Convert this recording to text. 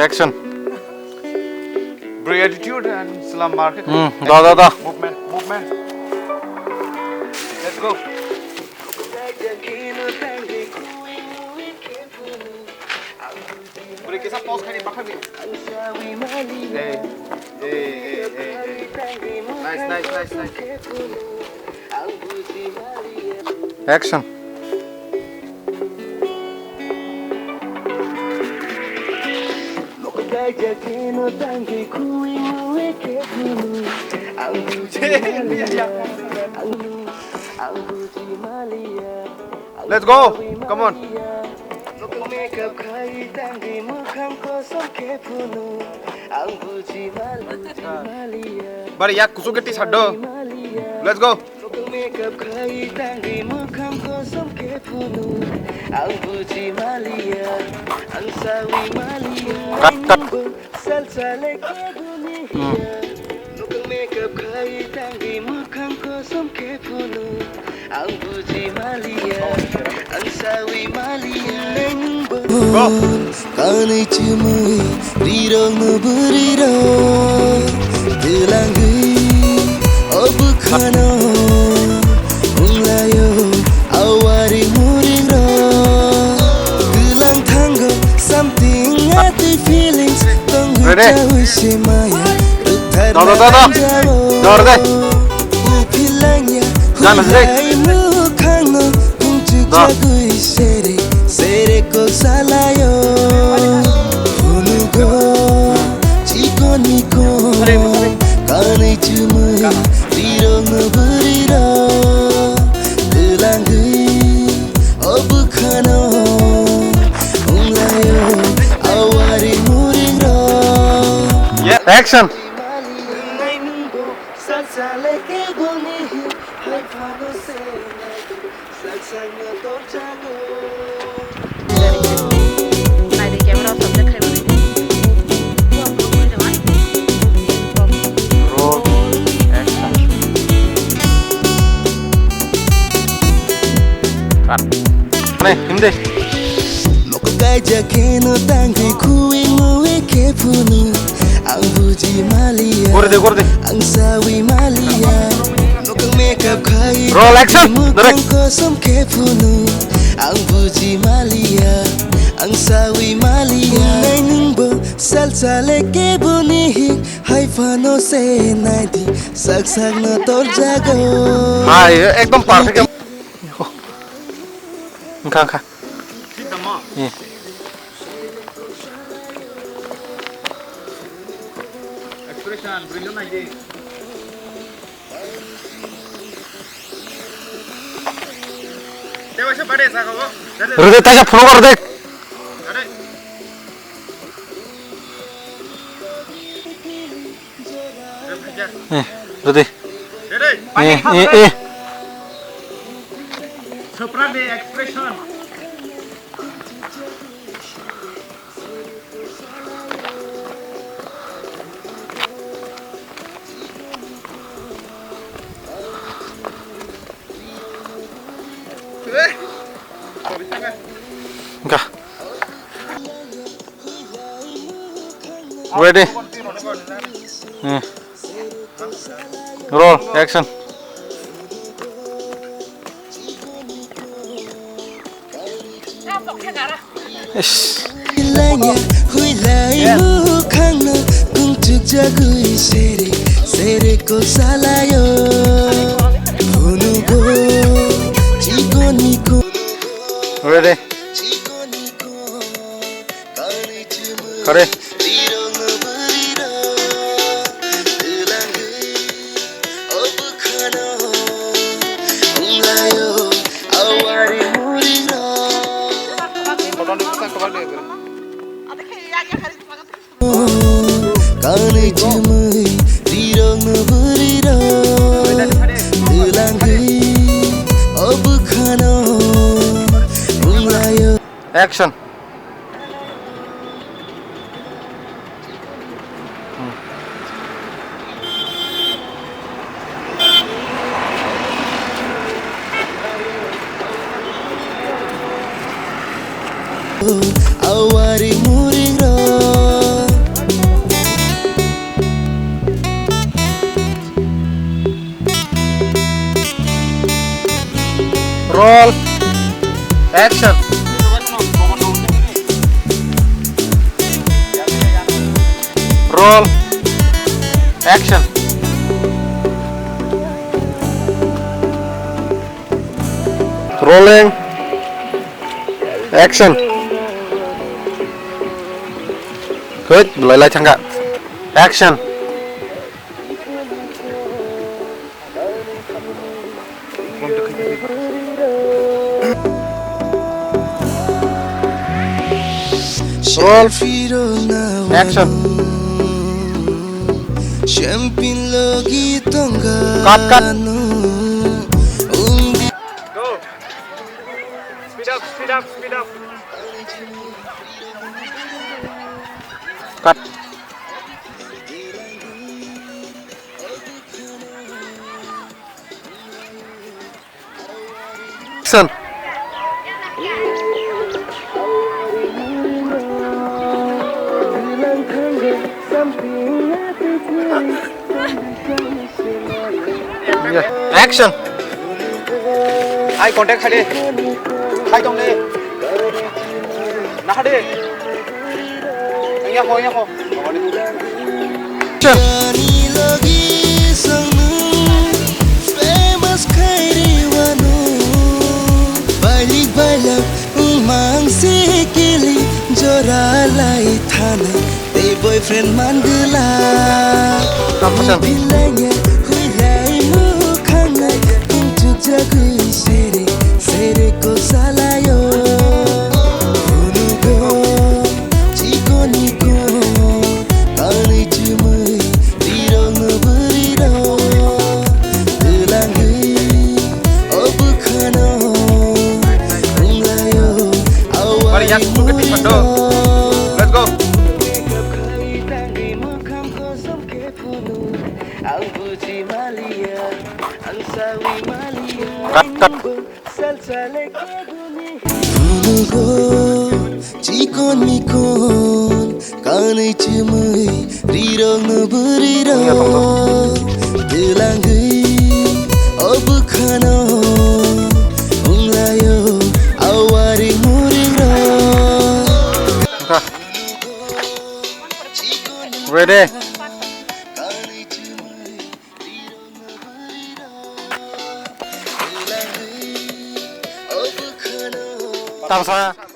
Action. Bring attitude and slum market. Da. Movement. Let's go. Bring ke sab pause khani pakha bhi. Hey. Nice. Action. Let's go. Come on. Bari yak kusu gatti chaddo. Let's go. Cut. Go. Kanai cumui rirong beriro Telangi obu khano Unglayo awari muringo Gelang tanggo something at the feelings Tunggu jauh semaya Rutar jauh Upilangnya hulai mukhango Kunjuk jagu isere Sere ko salayo Hunugo Chikoniko Kanai cumui Rirong beriro Telangi obu khano Unglayo awari muringo Yeah. Action. Roll. Action. Cut. Nih, ini. Kaja keno tangi kuing muwe kepunu Ang buji malia Gorde. Ang sawi malia Nukang makeup kai Roll action. Direct. Mukang kosong kepunu Ang buji malia Ang sawi malia Unay nungbo salsa leke bunihi Hai fano se naidi Sak no tor jago हाँ ये एकदम perfect है खा ये Expression. Bring your idea. देवाशे बड़े सा को. हृदय त्याच्या फोन कर देख अरे. हृदय Ready? ए Sopra de expression. खा ready roll action Hilangnya hulai mukhango Kunjuk jagu sere ko salayo Hunugo Chikoniko ready Kanai cumui खड़े Rirong beriro Telangi obu khano Unglayo awari muringo Kanai cumui rirong beriro Telangi obu khano Unglayo action awari muringo roll action roll action rolling action good lại thằng ạ action roll action Champagne lagi tongga cut cut Go. Speed up, speed up, speed up. cut action action Eye contact hai đi. Hai tông đi. Nah đi. Anh em không? action Ani lagi sangnu famous khairi wanu Balik balik umang sikili jora lai thana Te boyfriend manggela action Bilanya hui lai mukhanga Untuk jagui sere sere ko salayo Unugo chiko niko Kanai cumai dirong beriro Telangi obu khano Unglayo Mari yang awai ketik pando. Let's go. cut cut Unugo chikon mikon Kanai cumai rirong beriro Telangi obu khano Unglayo awari muriro ready Kanai cumai rirong beriro Telangi obu khano tang saya